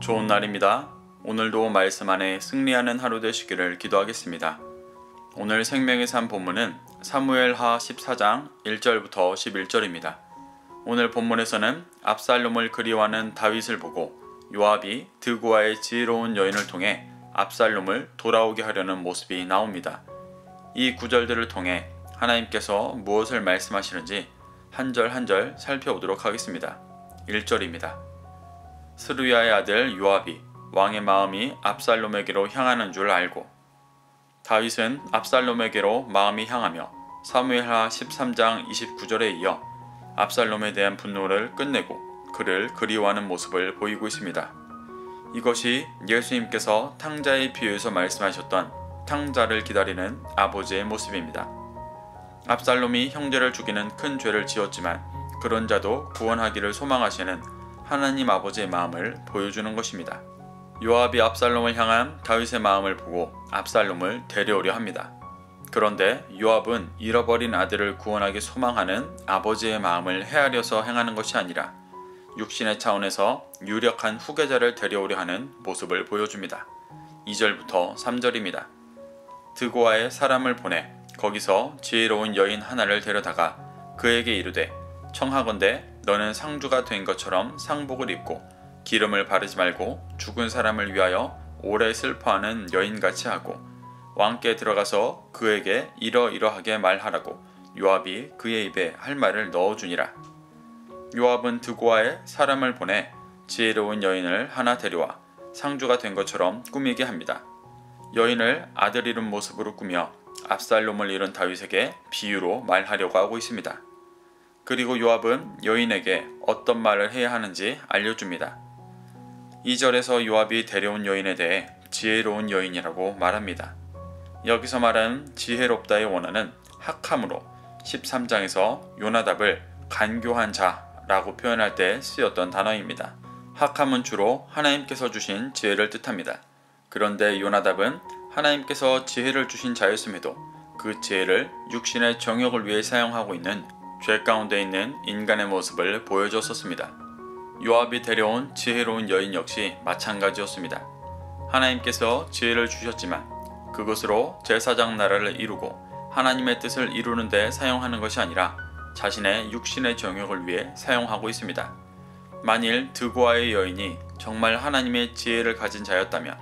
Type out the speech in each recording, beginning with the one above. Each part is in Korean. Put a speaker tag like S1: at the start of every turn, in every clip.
S1: 좋은 날입니다. 오늘도 말씀 안에 승리하는 하루 되시기를 기도하겠습니다. 오늘 생명의 삶 본문은 사무엘하 14장 1절부터 11절입니다. 오늘 본문에서는 압살롬을 그리워하는 다윗을 보고 요압이 드고아의 지혜로운 여인을 통해 압살롬을 돌아오게 하려는 모습이 나옵니다. 이 구절들을 통해 하나님께서 무엇을 말씀하시는지 한 절 한 절 살펴보도록 하겠습니다. 1절입니다. 스루야의 아들 요압이 왕의 마음이 압살롬에게로 향하는 줄 알고. 다윗은 압살롬에게로 마음이 향하며 사무엘하 13장 29절에 이어 압살롬에 대한 분노를 끝내고 그를 그리워하는 모습을 보이고 있습니다. 이것이 예수님께서 탕자의 비유에서 말씀하셨던 탕자를 기다리는 아버지의 모습입니다. 압살롬이 형제를 죽이는 큰 죄를 지었지만 그런 자도 구원하기를 소망하시는 하나님 아버지의 마음을 보여주는 것입니다. 요압이 압살롬을 향한 다윗의 마음을 보고 압살롬을 데려오려 합니다. 그런데 요압은 잃어버린 아들을 구원하기 소망하는 아버지의 마음을 헤아려서 행하는 것이 아니라 육신의 차원에서 유력한 후계자를 데려오려 하는 모습을 보여줍니다. 2절부터 3절입니다. 드고아에 사람을 보내 거기서 지혜로운 여인 하나를 데려다가 그에게 이르되 청하건대 너는 상주가 된 것처럼 상복을 입고 기름을 바르지 말고 죽은 사람을 위하여 오래 슬퍼하는 여인같이 하고 왕께 들어가서 그에게 이러이러하게 말하라고 요압이 그의 입에 할 말을 넣어주니라. 요압은 드고아에 사람을 보내 지혜로운 여인을 하나 데려와 상주가 된 것처럼 꾸미게 합니다. 여인을 아들 잃은 모습으로 꾸며 압살롬을 잃은 다윗에게 비유로 말하려고 하고 있습니다. 그리고 요압은 여인에게 어떤 말을 해야 하는지 알려줍니다. 2절에서 요압이 데려온 여인에 대해 지혜로운 여인이라고 말합니다. 여기서 말하는 지혜롭다의 원어는 학함으로 13장에서 요나답을 간교한 자라고 표현할 때 쓰였던 단어입니다. 학함은 주로 하나님께서 주신 지혜를 뜻합니다. 그런데 요나답은 하나님께서 지혜를 주신 자였음에도 그 지혜를 육신의 정욕을 위해 사용하고 있는 죄 가운데 있는 인간의 모습을 보여줬었습니다. 요압이 데려온 지혜로운 여인 역시 마찬가지였습니다. 하나님께서 지혜를 주셨지만 그것으로 제사장 나라를 이루고 하나님의 뜻을 이루는 데 사용하는 것이 아니라 자신의 육신의 정욕을 위해 사용하고 있습니다. 만일 드고아의 여인이 정말 하나님의 지혜를 가진 자였다면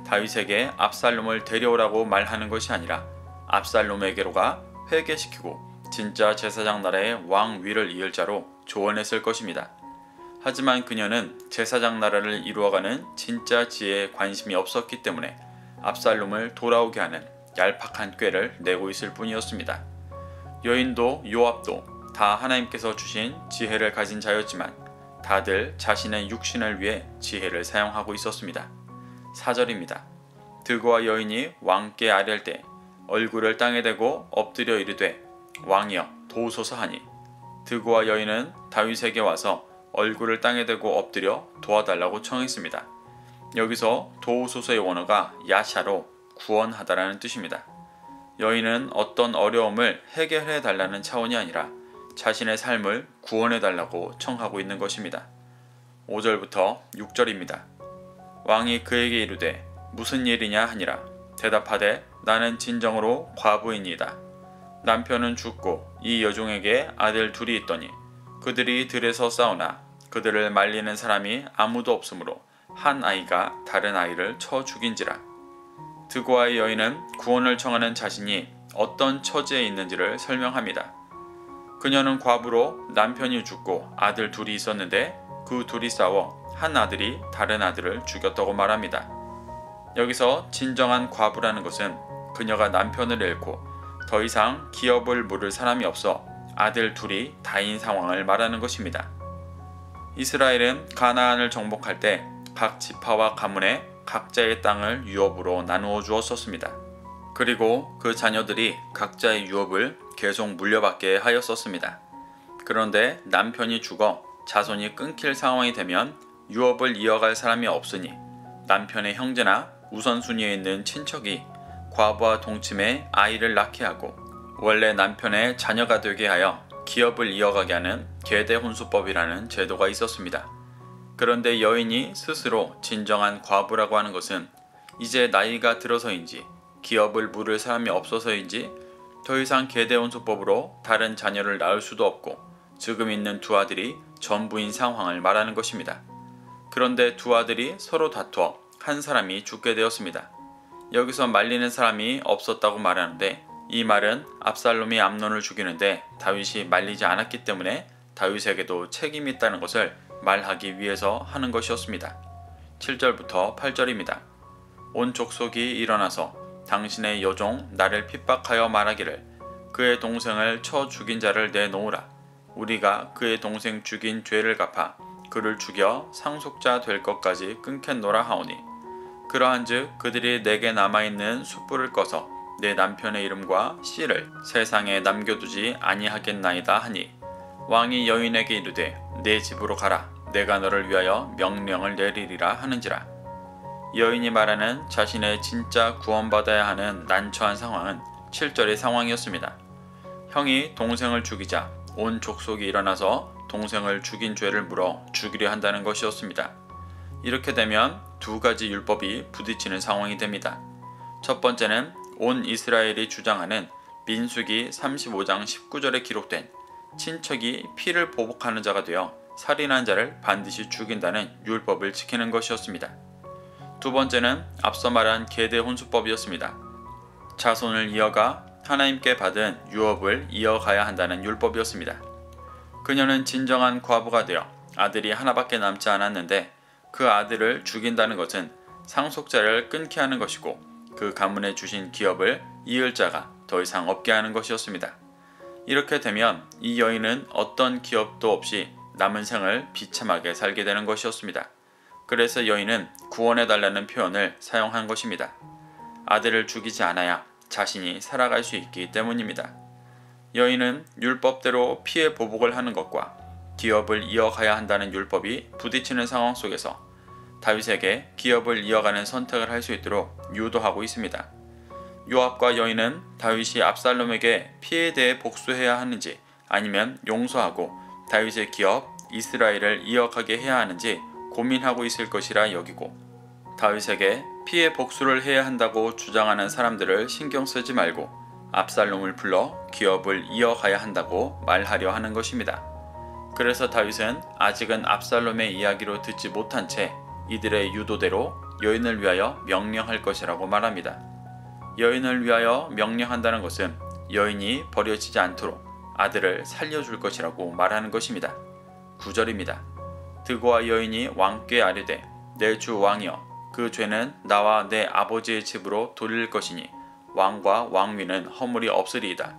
S1: 다윗에게 압살롬을 데려오라고 말하는 것이 아니라 압살롬에게로가 회개시키고 진짜 제사장 나라의 왕위를 이을 자로 조언했을 것입니다. 하지만 그녀는 제사장 나라를 이루어가는 진짜 지혜에 관심이 없었기 때문에 압살롬을 돌아오게 하는 얄팍한 꾀를 내고 있을 뿐이었습니다. 여인도 요압도 다 하나님께서 주신 지혜를 가진 자였지만 다들 자신의 육신을 위해 지혜를 사용하고 있었습니다. 4절입니다. 드고아 여인이 왕께 아랠 때 얼굴을 땅에 대고 엎드려 이르되 왕이여 도우소서 하니 드고아 여인은 다윗에게 와서 얼굴을 땅에 대고 엎드려 도와달라고 청했습니다. 여기서 도우소서의 원어가 야샤로 구원하다라는 뜻입니다. 여인은 어떤 어려움을 해결해 달라는 차원이 아니라 자신의 삶을 구원해 달라고 청하고 있는 것입니다. 5절부터 6절입니다. 왕이 그에게 이르되 무슨 일이냐 하니라. 대답하되 나는 진정으로 과부이니이다. 남편은 죽고 이 여종에게 아들 둘이 있더니 그들이 들에서 싸우나 그들을 말리는 사람이 아무도 없으므로 한 아이가 다른 아이를 쳐 죽인지라. 드고아의 여인은 구원을 청하는 자신이 어떤 처지에 있는지를 설명합니다. 그녀는 과부로 남편이 죽고 아들 둘이 있었는데 그 둘이 싸워 한 아들이 다른 아들을 죽였다고 말합니다. 여기서 진정한 과부라는 것은 그녀가 남편을 잃고 더 이상 기업을 물을 사람이 없어 아들 둘이 다인 상황을 말하는 것입니다. 이스라엘은 가나안을 정복할 때 각 지파와 가문에 각자의 땅을 유업으로 나누어 주었었습니다. 그리고 그 자녀들이 각자의 유업을 계속 물려받게 하였었습니다. 그런데 남편이 죽어 자손이 끊길 상황이 되면 유업을 이어갈 사람이 없으니 남편의 형제나 우선순위에 있는 친척이 과부와 동침해 아이를 낳게 하고 원래 남편의 자녀가 되게 하여 기업을 이어가게 하는 계대혼수법이라는 제도가 있었습니다. 그런데 여인이 스스로 진정한 과부라고 하는 것은 이제 나이가 들어서인지 기업을 물을 사람이 없어서인지 더 이상 계대혼수법으로 다른 자녀를 낳을 수도 없고 지금 있는 두 아들이 전부인 상황을 말하는 것입니다. 그런데 두 아들이 서로 다투어 한 사람이 죽게 되었습니다. 여기서 말리는 사람이 없었다고 말하는데 이 말은 압살롬이 암논을 죽이는데 다윗이 말리지 않았기 때문에 다윗에게도 책임이 있다는 것을 말하기 위해서 하는 것이었습니다. 7절부터 8절입니다. 온 족속이 일어나서 당신의 여종 나를 핍박하여 말하기를 그의 동생을 쳐 죽인 자를 내놓으라. 우리가 그의 동생 죽인 죄를 갚아 그를 죽여 상속자 될 것까지 끊겠노라 하오니 그러한즉 그들이 내게 남아있는 숯불을 꺼서 내 남편의 이름과 씨를 세상에 남겨두지 아니하겠나이다 하니 왕이 여인에게 이르되 내 집으로 가라. 내가 너를 위하여 명령을 내리리라 하는지라. 여인이 말하는 자신의 진짜 구원받아야 하는 난처한 상황은 7절의 상황이었습니다. 형이 동생을 죽이자 온 족속이 일어나서 동생을 죽인 죄를 물어 죽이려 한다는 것이었습니다. 이렇게 되면 두 가지 율법이 부딪히는 상황이 됩니다. 첫 번째는 온 이스라엘이 주장하는 민수기 35장 19절에 기록된 친척이 피를 보복하는 자가 되어 살인한 자를 반드시 죽인다는 율법을 지키는 것이었습니다. 두 번째는 앞서 말한 계대혼수법이었습니다. 자손을 이어가 하나님께 받은 유업을 이어가야 한다는 율법이었습니다. 그녀는 진정한 과부가 되어 아들이 하나밖에 남지 않았는데 그 아들을 죽인다는 것은 상속자를 끊게 하는 것이고 그 가문에 주신 기업을 이을 자가 더 이상 없게 하는 것이었습니다. 이렇게 되면 이 여인은 어떤 기업도 없이 남은 생을 비참하게 살게 되는 것이었습니다. 그래서 여인은 구원해달라는 표현을 사용한 것입니다. 아들을 죽이지 않아야 자신이 살아갈 수 있기 때문입니다. 여인은 율법대로 피해 보복을 하는 것과 기업을 이어가야 한다는 율법이 부딪히는 상황 속에서 다윗에게 기업을 이어가는 선택을 할 수 있도록 유도하고 있습니다. 요압과 여인은 다윗이 압살롬에게 피해에 대해 복수해야 하는지 아니면 용서하고 다윗의 기업 이스라엘을 이어가게 해야 하는지 고민하고 있을 것이라 여기고 다윗에게 피해 복수를 해야 한다고 주장하는 사람들을 신경 쓰지 말고 압살롬을 불러 기업을 이어가야 한다고 말하려 하는 것입니다. 그래서 다윗은 아직은 압살롬의 이야기로 듣지 못한 채 이들의 유도대로 여인을 위하여 명령할 것이라고 말합니다. 여인을 위하여 명령한다는 것은 여인이 버려지지 않도록 아들을 살려줄 것이라고 말하는 것입니다. 9절입니다. 드고와 여인이 왕께 아뢰되 내 주 왕이여 그 죄는 나와 내 아버지의 집으로 돌릴 것이니 왕과 왕위는 허물이 없으리이다.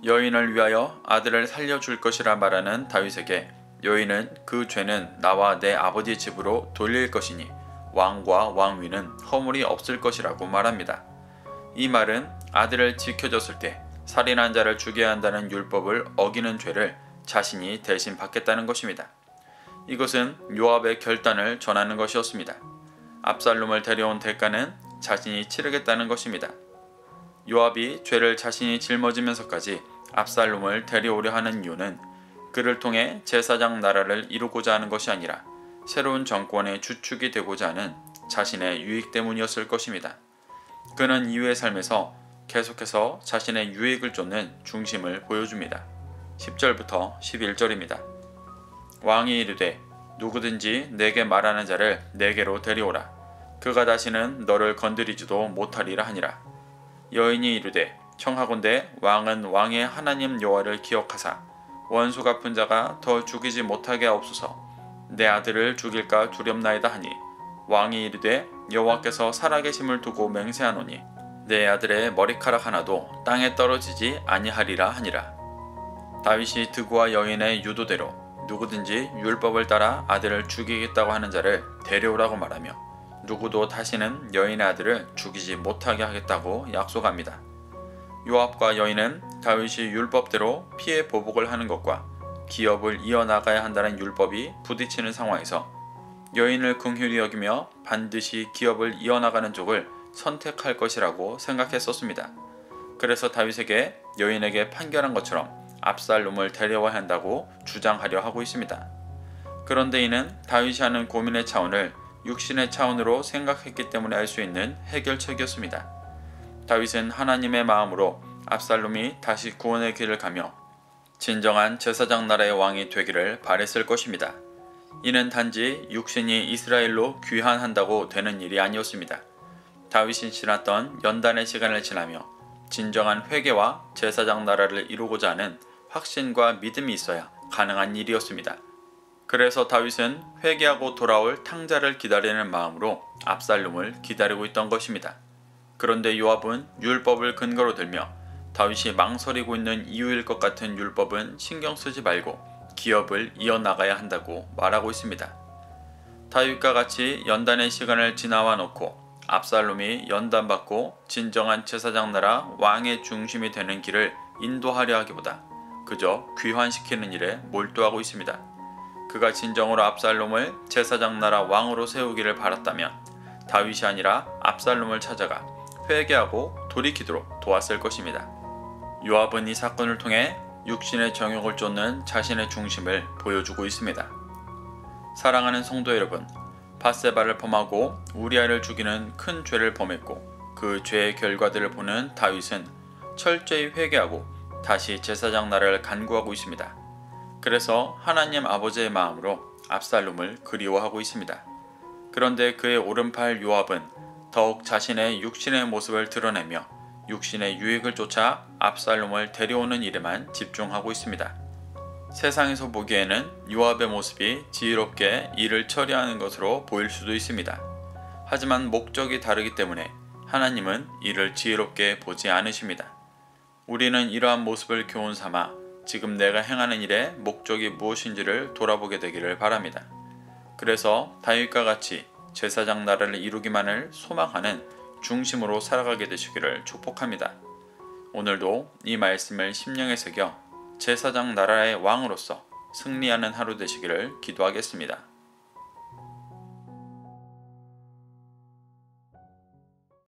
S1: 여인을 위하여 아들을 살려줄 것이라 말하는 다윗에게 여인은 그 죄는 나와 내 아버지 집으로 돌릴 것이니 왕과 왕위는 허물이 없을 것이라고 말합니다. 이 말은 아들을 지켜줬을 때 살인한 자를 죽여야 한다는 율법을 어기는 죄를 자신이 대신 받겠다는 것입니다. 이것은 요압의 결단을 전하는 것이었습니다. 압살롬을 데려온 대가는 자신이 치르겠다는 것입니다. 요압이 죄를 자신이 짊어지면서까지 압살롬을 데려오려 하는 이유는 그를 통해 제사장 나라를 이루고자 하는 것이 아니라 새로운 정권의 주축이 되고자 하는 자신의 유익 때문이었을 것입니다. 그는 이후의 삶에서 계속해서 자신의 유익을 쫓는 중심을 보여줍니다. 10절부터 11절입니다. 왕이 이르되 누구든지 내게 말하는 자를 내게로 데려오라. 그가 다시는 너를 건드리지도 못하리라 하니라. 여인이 이르되 청하건대 왕은 왕의 하나님 여호와를 기억하사 원수 갚은 자가 더 죽이지 못하게 하옵소서. 내 아들을 죽일까 두렵나이다 하니 왕이 이르되 여호와께서 살아계심을 두고 맹세하노니 내 아들의 머리카락 하나도 땅에 떨어지지 아니하리라 하니라. 다윗이 드고와 여인의 유도대로 누구든지 율법을 따라 아들을 죽이겠다고 하는 자를 데려오라고 말하며 누구도 다시는 여인의 아들을 죽이지 못하게 하겠다고 약속합니다. 요압과 여인은 다윗이 율법대로 피해 보복을 하는 것과 기업을 이어나가야 한다는 율법이 부딪히는 상황에서 여인을 긍휼히 여기며 반드시 기업을 이어나가는 쪽을 선택할 것이라고 생각했었습니다. 그래서 다윗에게 여인에게 판결한 것처럼 압살롬을 데려와야 한다고 주장하려 하고 있습니다. 그런데 이는 다윗이 하는 고민의 차원을 육신의 차원으로 생각했기 때문에 알 수 있는 해결책이었습니다. 다윗은 하나님의 마음으로 압살롬이 다시 구원의 길을 가며 진정한 제사장 나라의 왕이 되기를 바랬을 것입니다. 이는 단지 육신이 이스라엘로 귀환한다고 되는 일이 아니었습니다. 다윗이 지났던 연단의 시간을 지나며 진정한 회개와 제사장 나라를 이루고자 하는 확신과 믿음이 있어야 가능한 일이었습니다. 그래서 다윗은 회개하고 돌아올 탕자를 기다리는 마음으로 압살롬을 기다리고 있던 것입니다. 그런데 요압은 율법을 근거로 들며 다윗이 망설이고 있는 이유일 것 같은 율법은 신경 쓰지 말고 기업을 이어나가야 한다고 말하고 있습니다. 다윗과 같이 연단의 시간을 지나와 놓고 압살롬이 연단받고 진정한 제사장 나라 왕의 중심이 되는 길을 인도하려 하기보다 그저 귀환시키는 일에 몰두하고 있습니다. 그가 진정으로 압살롬을 제사장 나라 왕으로 세우기를 바랐다면 다윗이 아니라 압살롬을 찾아가 회개하고 돌이키도록 도왔을 것입니다. 요압은 이 사건을 통해 육신의 정욕을 쫓는 자신의 중심을 보여주고 있습니다. 사랑하는 성도 여러분, 밧세바를 범하고 우리아를 죽이는 큰 죄를 범했고 그 죄의 결과들을 보는 다윗은 철저히 회개하고 다시 제사장 나라를 간구하고 있습니다. 그래서 하나님 아버지의 마음으로 압살롬을 그리워하고 있습니다. 그런데 그의 오른팔 요압은 더욱 자신의 육신의 모습을 드러내며 육신의 유익을 쫓아 압살롬을 데려오는 일에만 집중하고 있습니다. 세상에서 보기에는 요압의 모습이 지혜롭게 일을 처리하는 것으로 보일 수도 있습니다. 하지만 목적이 다르기 때문에 하나님은 이를 지혜롭게 보지 않으십니다. 우리는 이러한 모습을 교훈 삼아 지금 내가 행하는 일의 목적이 무엇인지를 돌아보게 되기를 바랍니다. 그래서 다윗과 같이 제사장 나라를 이루기만을 소망하는 중심으로 살아가게 되시기를 축복합니다. 오늘도 이 말씀을 심령에 새겨 제사장 나라의 왕으로서 승리하는 하루 되시기를 기도하겠습니다.